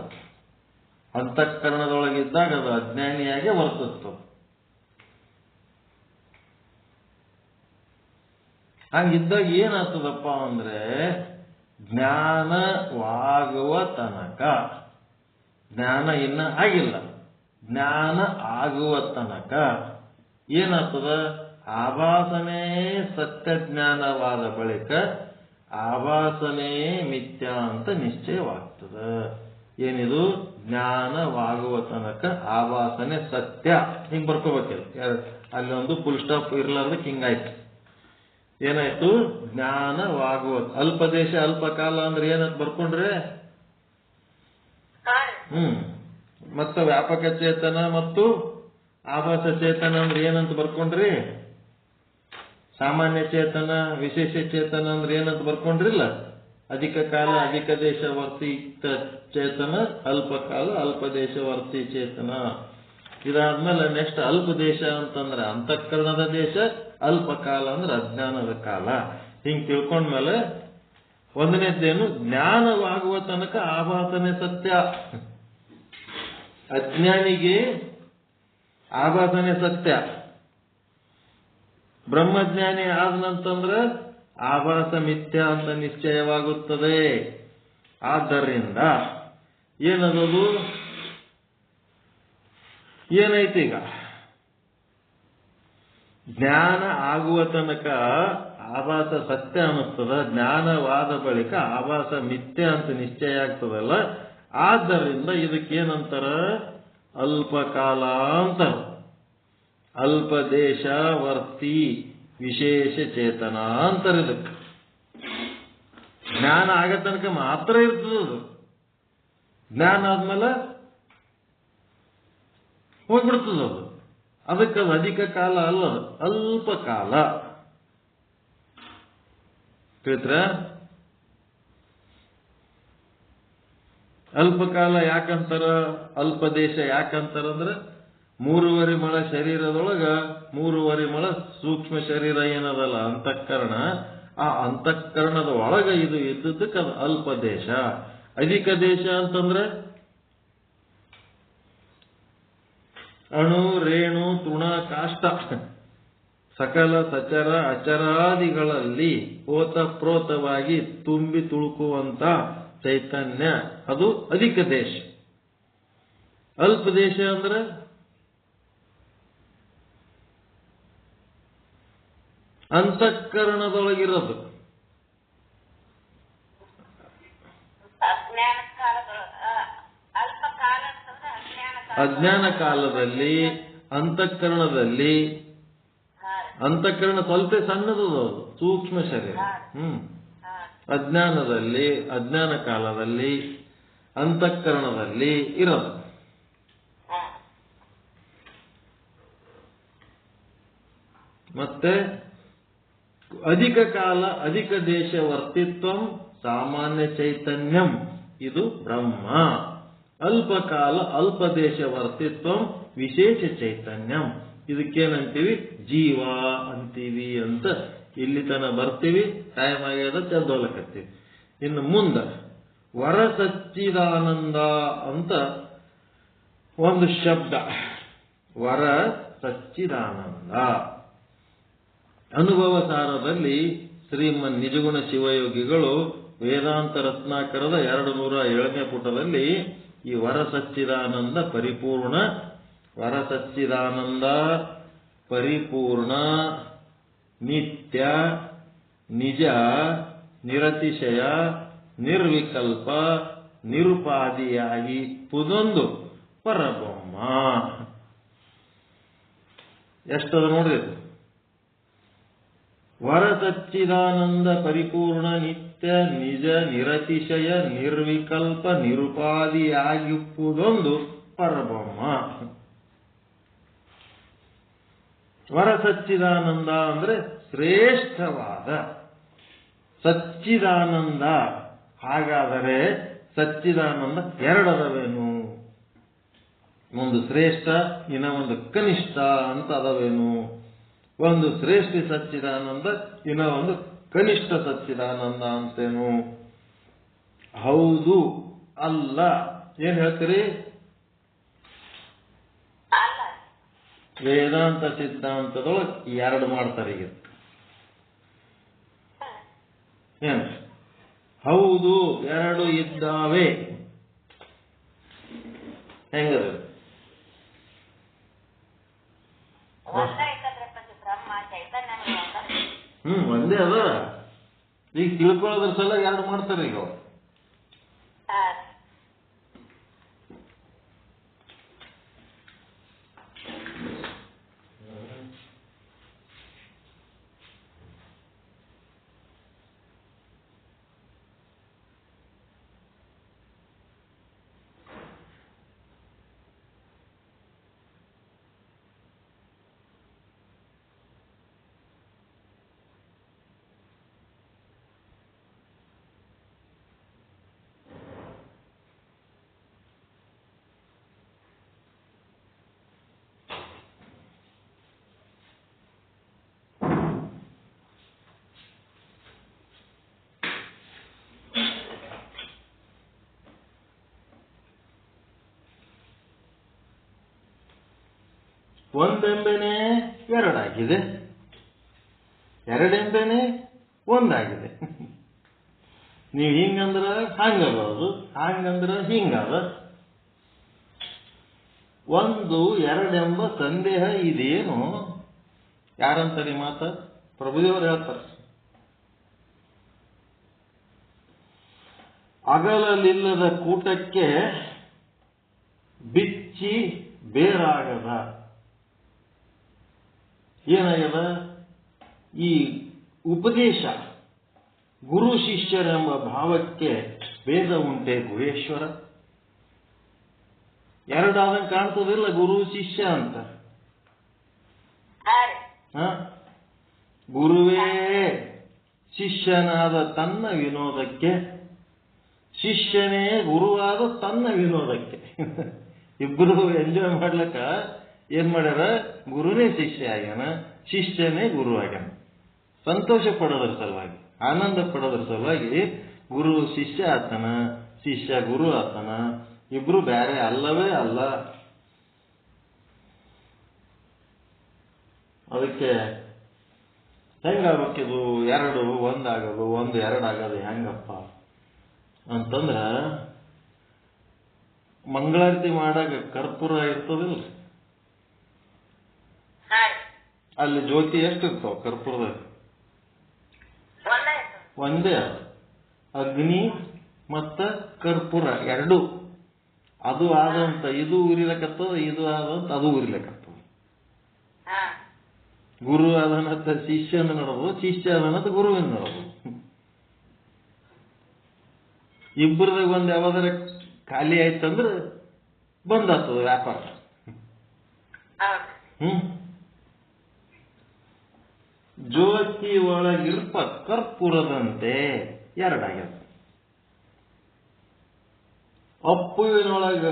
Speaker 1: ಅಂತಃಕರಣದೊಳಗಿದ್ದಾಗ ಅದು ಅಜ್ಞಾನಿಯಾಗೆ ವರ್ತುತ್ತ. ಹಂಗಿದ್ದಾಗ ಏನಾಗ್ತದಪ್ಪ ಅಂದ್ರೆ ಜ್ಞಾನವಾಗುವ ತನಕ, ಜ್ಞಾನ ಇನ್ನ ಆಗಿಲ್ಲ, ಜ್ಞಾನ ಆಗುವ ತನಕ ಏನಾಗ್ತದ, ಆಭಾಸನೇ ಸತ್ಯ ಜ್ಞಾನವಾದ ಬಳಿಕ ಆಭಾಸನೇ ಮಿಥ್ಯಾ ಅಂತ ನಿಶ್ಚಯವಾಗ್ತದ. ಏನಿದು, ಜ್ಞಾನವಾಗುವ ತನಕ ಆಭಾಸನೆ ಸತ್ಯ. ಹಿಂಗ್ ಬರ್ಕೋಬೇಕಿಲ್ಲ, ಅಲ್ಲಿ ಒಂದು ಫುಲ್ ಸ್ಟಾಪ್ ಇರ್ಲಾರ್ದಕ್ಕೆ ಹಿಂಗಾಯ್ತು. ಏನಾಯ್ತು, ಜ್ಞಾನವಾಗುವ ಅಲ್ಪದೇಶ ಅಲ್ಪಕಾಲ ಅಂದ್ರೆ ಏನಂತ ಬರ್ಕೊಂಡ್ರೆ, ಮತ್ತು ವ್ಯಾಪಕ ಚೇತನ ಮತ್ತು ಆಭಾಸ ಚೇತನ ಅಂದ್ರೆ ಏನಂತ ಬರ್ಕೊಂಡ್ರಿ, ಸಾಮಾನ್ಯ ಚೇತನ ವಿಶೇಷ ಚೇತನ ಅಂದ್ರೆ ಏನಂತ ಬರ್ಕೊಂಡ್ರಿಲ್ಲ. ಅಧಿಕ ಕಾಲ ಅಧಿಕ ದೇಶ ವರ್ತಿತ ಚೇತನ, ಅಲ್ಪ ಕಾಲ ಅಲ್ಪ ದೇಶ ವರ್ತಿ ಚೇತನ. ಇದಾದ್ಮೇಲೆ ನೆಕ್ಸ್ಟ್ ಅಲ್ಪ ದೇಶ ಅಂತಂದ್ರೆ ಅಂತಃಕರಣದ ದೇಶ, ಅಲ್ಪ ಕಾಲ ಅಂದ್ರೆ ಅಜ್ಞಾನದ ಕಾಲ. ಹಿಂಗ್ ತಿಳ್ಕೊಂಡ್ಮೇಲೆ ಒಂದನೇದ್ದೇನು, ಜ್ಞಾನವಾಗುವ ತನಕ ಆಭಾಸನೆ ಸತ್ಯ. ಅಜ್ಞಾನಿಗೆ ಆಭಾಸನೆ ಸತ್ಯ. ಬ್ರಹ್ಮಜ್ಞಾನಿ ಆದ ನಂತಂದ್ರೆ ಆಭಾಸ ಮಿಥ್ಯ ಅಂತ ನಿಶ್ಚಯವಾಗುತ್ತದೆ. ಆದ್ದರಿಂದ ಏನದು, ಏನೈತಿ ಈಗ, ಜ್ಞಾನ ಆಗುವ ತನಕ ಆಭಾಸ ಸತ್ಯ ಅನ್ನಿಸ್ತದ, ಜ್ಞಾನವಾದ ಬಳಿಕ ಆಭಾಸ ಮಿಥ್ಯ ಅಂತ ನಿಶ್ಚಯ ಆಗ್ತದಲ್ಲ. ಆದ್ದರಿಂದ ಇದಕ್ಕೇನಂತಾರ, ಅಲ್ಪಕಾಲ ಅಂತಾರ. ಅಲ್ಪ ದೇಶ ವರ್ತಿ ವಿಶೇಷ ಚೇತನ ಅಂತಾರೆ. ಇದಕ್ಕೆ ಜ್ಞಾನ ಆಗ ತನಕ ಮಾತ್ರ ಇರ್ತದದು. ಜ್ಞಾನ ಆದ್ಮೇಲೆ ಹೋಗ್ಬಿಡ್ತದದು. ಅದಕ್ಕೆ ಅದು ಅಧಿಕ ಕಾಲ ಅಲ್ಲ, ಅಲ್ಪ ಕಾಲ. ತಿಳಿದ್ರ? ಅಲ್ಪಕಾಲ ಯಾಕಂತಾರ, ಅಲ್ಪ ದೇಶ ಯಾಕಂತಾರ ಅಂದ್ರೆ 3.5 ಮೊಳ ಶರೀರದೊಳಗ 3.5 ಮೊಳ ಸೂಕ್ಷ್ಮ ಶರೀರ ಏನದಲ್ಲ ಅಂತಃಕರಣ, ಆ ಅಂತಃಕರಣದ ಒಳಗ ಇದು ಇದ್ದದಕ್ಕೆ ಅದು ಅಲ್ಪ ದೇಶ. ಅಧಿಕ ದೇಶ ಅಂತಂದ್ರೆ ಅಣು ರೇಣು ತೃಣ ಕಾಷ್ಟ ಸಕಲ ಸಚರ ಅಚರಾದಿಗಳಲ್ಲಿ ಓತಪ್ರೋತವಾಗಿ ತುಂಬಿ ತುಳುಕುವಂತ ಚೈತನ್ಯ, ಅದು ಅಧಿಕ ದೇಶ. ಅಲ್ಪ ದೇಶ ಅಂದ್ರೆ ಅಂತಃಕರಣದೊಳಗಿರೋದು. ಅಜ್ಞಾನ ಕಾಲದಲ್ಲಿ ಅಂತಃಕರಣದಲ್ಲಿ, ಅಂತಃಕರಣ ಸ್ವಲ್ಪ ಸಣ್ಣದು, ಸೂಕ್ಷ್ಮ ಶರೀರ. ಅಜ್ಞಾನದಲ್ಲಿ, ಅಜ್ಞಾನ ಕಾಲದಲ್ಲಿ ಅಂತಃಕರಣದಲ್ಲಿ ಇರೋದು. ಮತ್ತೆ ಅಧಿಕ ಕಾಲ ಅಧಿಕ ದೇಶ ವರ್ತಿತ್ವಂ ಸಾಮಾನ್ಯ ಚೈತನ್ಯಂ, ಇದು ಬ್ರಹ್ಮ. ಅಲ್ಪ ಕಾಲ ಅಲ್ಪ ದೇಶ ವರ್ತಿತ್ವಂ ವಿಶೇಷ ಚೈತನ್ಯಂ, ಇದಕ್ಕೇನಂತೀವಿ, ಜೀವ ಅಂತೀವಿ ಅಂತ ಇಲ್ಲಿ ತನ ಬರ್ತೀವಿ. ಟೈಮ್ ಆಗ್ಯದ, ಚಲ್ದೋಲಕತ್ತೀವಿ. ಇನ್ನು ಮುಂದೆ ವರ ಸಚ್ಚಿದಾನಂದ ಅಂತ ಒಂದು ಶಬ್ದ. ವರ ಸಚ್ಚಿದಾನಂದ ಅನುಭವ ಸಾರದಲ್ಲಿ ಶ್ರೀಮನ್ ನಿಜಗುಣ ಶಿವಯೋಗಿಗಳು ವೇದಾಂತ ರತ್ನಾಕರದ 207ನೇ ಪುಟದಲ್ಲಿ ಈ ವರ ಸಚ್ಚಿದಾನಂದ ಪರಿಪೂರ್ಣ, ವರ ಸಚ್ಚಿದಾನಂದ ಪರಿಪೂರ್ಣ, ನಿತ್ಯ, ನಿಜ, ನಿರತಿಶಯ, ನಿರ್ವಿಕಲ್ಪ, ನಿರುಪಾದಿಯಾಗಿ ಪುದೊಂದು ಪರಬ್ರಹ್ಮ. ಎಷ್ಟದ ನೋಡ್ರಿ. ವರ ಸಚ್ಚಿದಾನಂದ ಪರಿಪೂರ್ಣ, ನಿತ್ಯ, ನಿಜ, ನಿರತಿಶಯ, ನಿರ್ವಿಕಲ್ಪ, ನಿರುಪಾದಿಯಾಗಿಪ್ಪುದೊಂದು ಪರಬ್ರಹ್ಮ. ವರ ಸಚ್ಚಿದಾನಂದ ಅಂದ್ರೆ ಶ್ರೇಷ್ಠವಾದ ಸಚ್ಚಿದಾನಂದ. ಹಾಗಾದರೆ ಸಚ್ಚಿದಾನಂದ ಎರಡದವೇನು? ಒಂದು ಶ್ರೇಷ್ಠ, ಇನ್ನ ಒಂದು ಕನಿಷ್ಠ ಅಂತ ಅದವೇನು? ಒಂದು ಶ್ರೇಷ್ಠ ಸಚ್ಚಿದಾನಂದ, ಇನ್ನ ಒಂದು ಕನಿಷ್ಠ ಸಚ್ಚಿದಾನಂದ ಅಂತೇನು? ಹೌದು ಅಲ್ಲ ಏನ್ ಹೇಳ್ತೀರಿ?
Speaker 2: ಅಲ್ಲ.
Speaker 1: ವೇದಾಂತ ಸಿದ್ಧಾಂತದೊಳಗೆ ಎರಡು ಮಾಡ್ತಾರೆ ಈಗ. ಏನು? ಹೌದು ಎರಡು ಇದ್ದಾವೆ. ಹೆಂಗದು?
Speaker 2: ಬ್ರಹ್ಮ ಚೈತನ್ಯ
Speaker 1: ಒಂದೇ ಅದ. ಈಗ ತಿಳ್ಕೊಳ್ಳೋದ್ರ ಸಲ ಎರಡು ಮಾಡ್ತಾರೆ ಈಗ. ಒಂದೆಂಬೆನೆ ಎರಡಾಗಿದೆ, ಎರಡೆಂಬೆನೆ ಒಂದಾಗಿದೆ. ನೀವು ಹಿಂಗಂದ್ರ ಹಂಗದು, ಹಂಗಂದ್ರ ಹಿಂಗದ. ಒಂದು ಎರಡೆಂಬ ಸಂದೇಹ ಇದೇನು? ಯಾರಂತಾರೆ ಈ ಮಾತ? ಪ್ರಭುದೇವರು ಹೇಳ್ತಾರೆ. ಅಗಲಲಿಲ್ಲದ ಕೂಟಕ್ಕೆ ಬಿಚ್ಚಿ ಬೇರಾಗದ. ಏನಾಗದ? ಈ ಉಪದೇಶ ಗುರು ಶಿಷ್ಯರೆಂಬ ಭಾವಕ್ಕೆ ಭೇದ ಉಂಟೆ ಗುಹೇಶ್ವರ? ಎರಡಾದಂಗೆ ಕಾಣ್ತದಿಲ್ಲ ಗುರು ಶಿಷ್ಯ ಅಂತ. ಗುರುವೇ ಶಿಷ್ಯನಾದ ತನ್ನ ವಿನೋದಕ್ಕೆ, ಶಿಷ್ಯನೇ ಗುರುವಾದ ತನ್ನ ವಿನೋದಕ್ಕೆ. ಇಬ್ಬರು ಎಂಜಾಯ್ ಮಾಡ್ಲಕ್ಕ ಏನ್ ಮಾಡ್ಯಾರ? ಗುರುನೇ ಶಿಷ್ಯ ಆಗ್ಯಾನ, ಶಿಷ್ಯನೇ ಗುರು ಆಗ್ಯಾನ. ಸಂತೋಷ ಪಡೋದ್ರ ಸಲುವಾಗಿ, ಆನಂದ ಪಡೋದ್ರ ಸಲುವಾಗಿ ಗುರು ಶಿಷ್ಯ ಆತನ, ಶಿಷ್ಯ ಗುರು ಆತನ. ಇಬ್ರು ಬೇರೆ ಅಲ್ಲವೇ ಅಲ್ಲ. ಅದಕ್ಕೆ ಹೆಂಗಾಗಬೇಕಿದು? ಎರಡು ಒಂದಾಗೋದು, ಒಂದು ಎರಡಾಗೋದು ಹೆಂಗಪ್ಪ ಅಂತಂದ್ರ, ಮಂಗಳಾರತಿ ಮಾಡಾಗ ಕರ್ಪೂರ ಇರ್ತದಿಲ್ಲ, ಅಲ್ಲಿ ಜ್ಯೋತಿ ಎಷ್ಟಿರ್ತಾವ ಕರ್ಪೂರದ? ಒಂದೇ. ಅಗ್ನಿ ಮತ್ತ ಕರ್ಪೂರ ಎರಡು. ಅದು ಆದಂತ ಇದು ಉರಿಲಕತ್ತದ, ಇದು ಆದಂತ ಅದು ಉರಿಲಕತ್ತದ. ಗುರು ಆದನಂತ ಶಿಷ್ಯನ ನೋಡೋದು, ಶಿಷ್ಯ ಆದನಂತ ಗುರುವಿನ ನೋಡೋದು. ಇಬ್ಬರದಾಗ ಒಂದು ಯಾವ್ದಾರ ಖಾಲಿ ಆಯ್ತಂದ್ರೆ ಬಂದಾಗ್ತದ ವ್ಯಾಪಾರ. ಜ್ಯೋತಿ ಒಳಗಿರ್ಪ ಕರ್ಪೂರದಂತೆ ಎರಡಾಗ್ಯದ. ಅಪ್ಪುವಿನೊಳಗ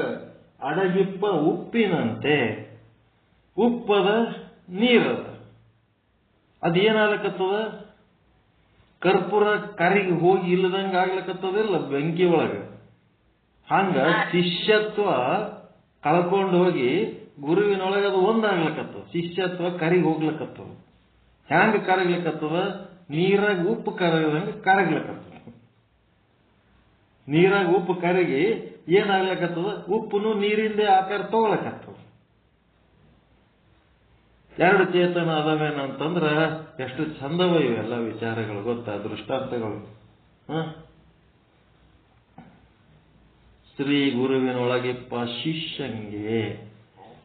Speaker 1: ಅಡಗಿಪ್ಪ ಉಪ್ಪಿನಂತೆ ಉಪ್ಪದ ನೀರದ. ಅದೇನಾಗಕತ್ತದ? ಕರ್ಪೂರ ಕರಿಗೆ ಹೋಗಿ ಇಲ್ಲದಂಗ ಆಗ್ಲಕತ್ತದಿಲ್ಲ ಬೆಂಕಿ ಒಳಗ. ಹಂಗ ಶಿಷ್ಯತ್ವ ಕಳ್ಕೊಂಡು ಹೋಗಿ ಗುರುವಿನೊಳಗೆ ಅದು ಒಂದಾಗ್ಲಕತ್ತದ. ಶಿಷ್ಯತ್ವ ಕರಿಗೆ ಹೋಗ್ಲಕತ್ತದ. ಹ್ಯಾಂಗ ಕರಗ್ಲಿಕ್ಕತ್ತದ? ನೀರಾಗ ಉಪ್ಪು ಕರಗದಂಗ ಕರಗ್ಲಕತ್ತದ. ನೀರಾಗ ಉಪ್ಪು ಕರಗಿ ಏನಾಗ್ಲಕತ್ತದ? ಉಪ್ಪುನು ನೀರಿಂದೇ ಆಕಾರ ತಗೊಳಕತ್ತದ. ಎರಡು ಚೇತನ ಅದಾವೇನಂತಂದ್ರ ಎಷ್ಟು ಚಂದವ ಇವೆಲ್ಲ ವಿಚಾರಗಳು ಗೊತ್ತಾ? ದೃಷ್ಟಾಂತಗಳು. ಶ್ರೀ ಗುರುವಿನೊಳಗಿಪ್ಪ ಶಿಷ್ಯಂಗೆ,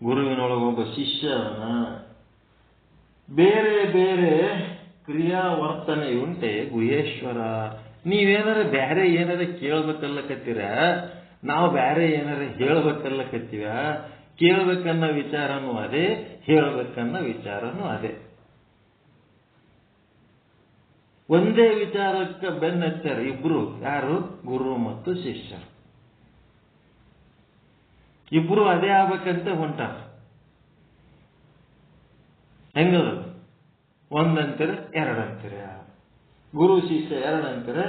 Speaker 1: ಗುರುವಿನೊಳಗೊಬ್ಬ ಶಿಷ್ಯನ ಬೇರೆ ಬೇರೆ ಕ್ರಿಯಾವರ್ತನೆಯುಂಟೆ ಗುಹೇಶ್ವರ. ನೀವೇನಾರ ಬೇರೆ ಏನಾರ ಕೇಳ್ಬೇಕಲ್ಲಕತ್ತೀರ, ನಾವು ಬೇರೆ ಏನಾರ ಹೇಳ್ಬೇಕಲ್ಲಕತ್ತೀವ. ಕೇಳ್ಬೇಕನ್ನ ವಿಚಾರನೂ ಅದೇ, ಹೇಳ್ಬೇಕನ್ನ ವಿಚಾರನೂ ಅದೇ. ಒಂದೇ ವಿಚಾರಕ್ಕೆ ಬೆನ್ನಚ್ಚಾರ ಇಬ್ರು. ಯಾರು? ಗುರು ಮತ್ತು ಶಿಷ್ಯ. ಇಬ್ರು ಅದೇ ಆಗ್ಬೇಕಂತ ಹೊಂಟಾರ. ಹೆಂಗದ? ಒಂದಂತೀರ, ಎರಡಂತೀರ. ಗುರು ಶಿಷ್ಯ ಎರಡಂತೀರ,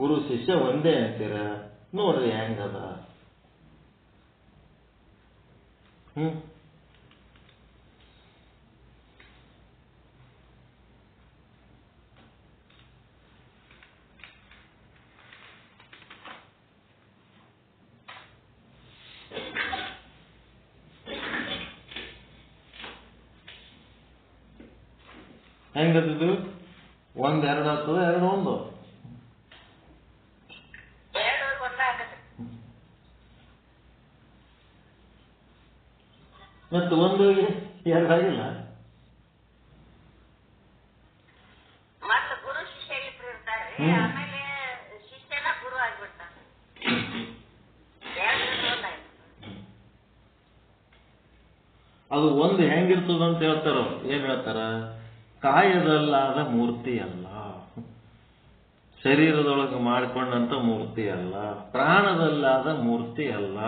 Speaker 1: ಗುರು ಶಿಷ್ಯ ಒಂದೇ ಅಂತೀರ. ನೋಡ್ರಿ ಹೆಂಗದ. ಹೆಂಗದಿದು? 1 2 ಆಗ್ತದ, 2 1. ಮತ್ತೆ 1 2 ಆಗಿಲ್ಲ.
Speaker 2: ಗುರು ಶಿಷ್ಯ ಇಬ್ರು ಇರ್ತಾರೆ, ಆಮೇಲೆ ಶಿಷ್ಯನ ಗುರು ಆಗ್ಬಿಡ್ತಾನೆ.
Speaker 1: ಅದು 1 ಹೆಂಗಿರ್ತದ ಅಂತ ಹೇಳ್ತಾರ. ಏನ್ ಹೇಳ್ತಾರ? ಕಾಯದಲ್ಲಾದ ಮೂರ್ತಿ ಅಲ್ಲ, ಶರೀರದೊಳಗೆ ಮಾಡಿಕೊಂಡಂತ ಮೂರ್ತಿ ಅಲ್ಲ, ಪ್ರಾಣದಲ್ಲಾದ ಮೂರ್ತಿ ಅಲ್ಲ.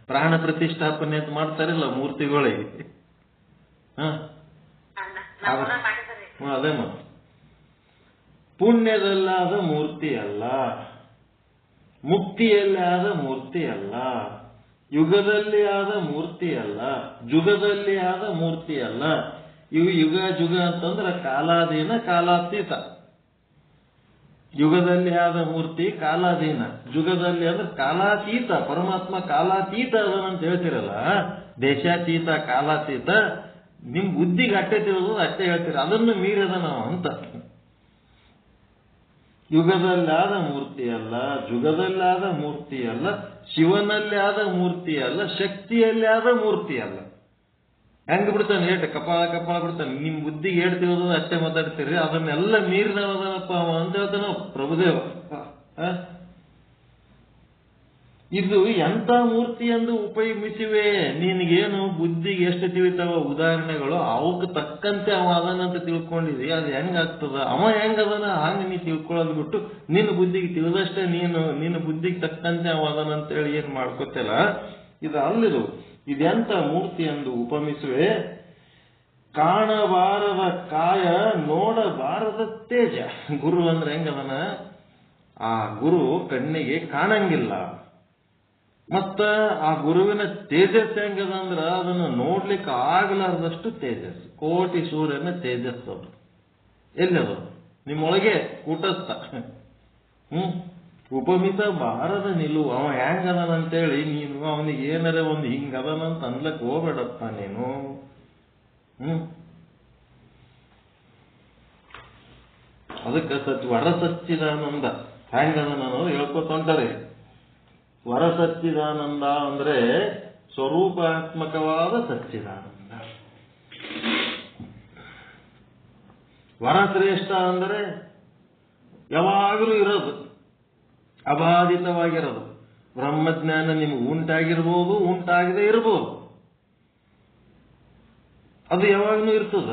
Speaker 1: ಪ್ರಾಣ ಪ್ರತಿಷ್ಠಾಪನೆ ಅಂತ ಮಾಡ್ತಾರಿಲ್ಲ ಮೂರ್ತಿಗಳಿಗೆ. ಅದೇ ಮತ್ತೆ ಪುಣ್ಯದಲ್ಲಾದ ಮೂರ್ತಿ ಅಲ್ಲ, ಮುಕ್ತಿಯಲ್ಲಿ ಆದ ಮೂರ್ತಿ ಅಲ್ಲ, ಯುಗದಲ್ಲಿ ಆದ ಮೂರ್ತಿ ಅಲ್ಲ, ಜುಗದಲ್ಲಿ ಆದ ಮೂರ್ತಿ ಅಲ್ಲ. ಇವು ಯುಗ ಜುಗ ಅಂತಂದ್ರೆ ಕಾಲಾಧೀನ ಕಾಲಾತೀತ. ಯುಗದಲ್ಲಿ ಆದ ಮೂರ್ತಿ ಕಾಲಾಧೀನ, ಜುಗದಲ್ಲಿ ಅಂದ್ರೆ ಕಾಲಾತೀತ. ಪರಮಾತ್ಮ ಕಾಲಾತೀತ ಅದನ್ನಂತ ಹೇಳ್ತಿರಲ್ಲ, ದೇಶಾತೀತ ಕಾಲಾತೀತ. ನಿಮ್ ಬುದ್ಧಿಗೆ ಅಟ್ಟೆ ತಿಳಿದು ಅಷ್ಟೇ ಹೇಳ್ತೀರ, ಅದನ್ನು ಮೀರದ ನಾವು ಅಂತ. ಯುಗದಲ್ಲಾದ ಮೂರ್ತಿ ಅಲ್ಲ, ಜುಗದಲ್ಲಾದ ಮೂರ್ತಿ ಅಲ್ಲ, ಶಿವನಲ್ಲಿ ಆದ ಮೂರ್ತಿ ಅಲ್ಲ, ಶಕ್ತಿಯಲ್ಲಿ ಆದ ಮೂರ್ತಿ ಅಲ್ಲ. ಹೆಂಗ್ ಬಿಡ್ತಾನೆ ಏಟ ಕಪಾಳ ಬಿಡ್ತಾನೆ. ನಿಮ್ ಬುದ್ಧಿಗೆ ಏಟ್ ತಿಳಿದ ಅಷ್ಟೇ ಮಾತಾಡ್ತೀರಿ, ಅದನ್ನೆಲ್ಲ ಮೀರಿದವದನಪ್ಪ ಅಂತ ಹೇಳ್ತಾನ ಪ್ರಭುದೇವ. ಇದು ಎಂತ ಮೂರ್ತಿ ಎಂದು ಉಪಯೋಗಿಸಿವೆ. ನಿನಗೇನು ಬುದ್ಧಿಗೆ ಎಷ್ಟು ತಿಳಿತಾವ ಉದಾಹರಣೆಗಳು, ಅವಕ್ಕೆ ತಕ್ಕಂತೆ ಅವ ಅದನ್ನಂತ ತಿಳ್ಕೊಂಡಿದಿ. ಅದು ಹೆಂಗಾಗ್ತದ? ಅವ ಹೆಂಗದನ ಹಂಗ ನೀ ತಿಳ್ಕೊಳ್ಳೋದು ಬಿಟ್ಟು ನಿನ್ನ ಬುದ್ಧಿಗೆ ತಿಳಿದಷ್ಟೇ ನಿನ್ನ ಬುದ್ಧಿಗೆ ತಕ್ಕಂತೆ ಅವ ಅದನಂತೇಳಿ ಏನ್ ಮಾಡ್ಕೊತಿಲ್ಲ. ಇದು ಅಲ್ಲಿದು. ಇದೆಂತ ಮೂರ್ತಿ ಎಂದು ಉಪಮಿಸುವೆ. ಕಾಣಬಾರದ ಕಾಯ ನೋಡಬಾರದ ತೇಜ. ಗುರು ಅಂದ್ರೆ ಹೆಂಗದನ? ಆ ಗುರು ಕಣ್ಣಿಗೆ ಕಾಣಂಗಿಲ್ಲ. ಮತ್ತ ಆ ಗುರುವಿನ ತೇಜಸ್ ಹೆಂಗದಂದ್ರ ಅದನ್ನ ನೋಡ್ಲಿಕ್ಕೆ ಆಗಲಾರದಷ್ಟು ತೇಜಸ್. ಕೋಟಿ ಸೂರ್ಯನ ತೇಜಸ್ಸು ಎಲ್ಲದು ನಿಮ್ಮೊಳಗೆ ಕೂಟಸ್ಥ. ಉಪಮಿತ ಬಾರದ ನಿಲುವು. ಅವ ಹೆಂಗದನಂತೇಳಿ ನೀನು ಅವನಿಗೆ ಏನಾರ ಒಂದು ಹಿಂಗದನಂತ ಅನ್ಲಕ್ ಹೋಗ್ಬೇಡಪ್ಪ ನೀನು. ಅದಕ್ಕೆ ವರಸಚ್ಚಿದಾನಂದ ಹೆಂಗದನ ಅನ್ನೋದು ಹೇಳ್ಕೊತೊಂಟಾರೆ. ವರಸಚ್ಚಿದಾನಂದ ಅಂದ್ರೆ ಸ್ವರೂಪಾತ್ಮಕವಾದ ಸಚ್ಚಿದಾನಂದ. ವರಶ್ರೇಷ್ಠ ಅಂದರೆ ಯಾವಾಗಲೂ ಇರೋದು, ಅಬಾಧಿತವಾಗಿರೋದು. ಬ್ರಹ್ಮಜ್ಞಾನ ನಿಮ್ಗೆ ಉಂಟಾಗಿರ್ಬೋದು, ಉಂಟಾಗದೆ ಇರ್ಬೋದು, ಅದು ಯಾವಾಗಲೂ ಇರ್ತದ.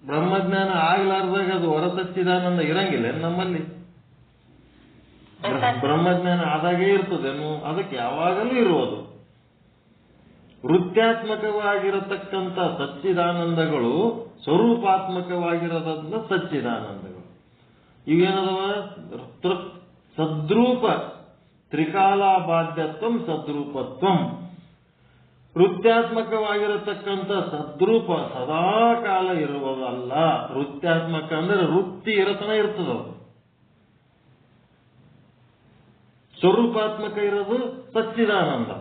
Speaker 1: ಬ್ರಹ್ಮಜ್ಞಾನ ಆಗ್ಲಾರ್ದಾಗ ಅದು ವರಸಚ್ಚಿದಾನಂದ ಇರಂಗಿಲ್ಲ ನಮ್ಮಲ್ಲಿ. ಬ್ರಹ್ಮಜ್ಞಾನ ಆದಾಗೇ ಇರ್ತದೇನು? ಅದಕ್ಕೆ ಯಾವಾಗಲೂ ಇರುವುದು. ವೃತ್ಯಾತ್ಮಕವಾಗಿರತಕ್ಕಂಥ ಸಚ್ಚಿದಾನಂದಗಳು ಸ್ವರೂಪಾತ್ಮಕವಾಗಿರೋದ್ರಿಂದ ಸಚ್ಚಿದಾನಂದಗಳು. ಇವೇನದವ? ಸದ್ರೂಪ ತ್ರಿಕಾಲಾಬಾಧ್ಯತ್ವಂ ಸದ್ರೂಪತ್ವಂ. ವೃತ್ಯಾತ್ಮಕವಾಗಿರತಕ್ಕಂಥ ಸದ್ರೂಪ ಸದಾಕಾಲ ಇರುವುದಲ್ಲ. ವೃತ್ಯಾತ್ಮಕ ಅಂದ್ರೆ ವೃತ್ತಿ ಇರತನ ಇರ್ತದ. ಸ್ವರೂಪಾತ್ಮಕ ಇರೋದು ಸಚ್ಚಿದಾನಂದ.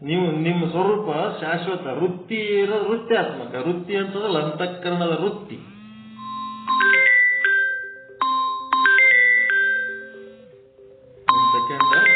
Speaker 1: ನೀವು ನಿಮ್ಮ ಸ್ವರೂಪ ಶಾಶ್ವತ. ವೃತ್ತಿ ಇರೋದು ವೃತ್ಯಾತ್ಮಕ. ವೃತ್ತಿ ಅಂತಂದ್ರೆ ಅಂತಃಕರಣದ ವೃತ್ತಿ. ಒಂದು ಸೆಕೆಂಡ್.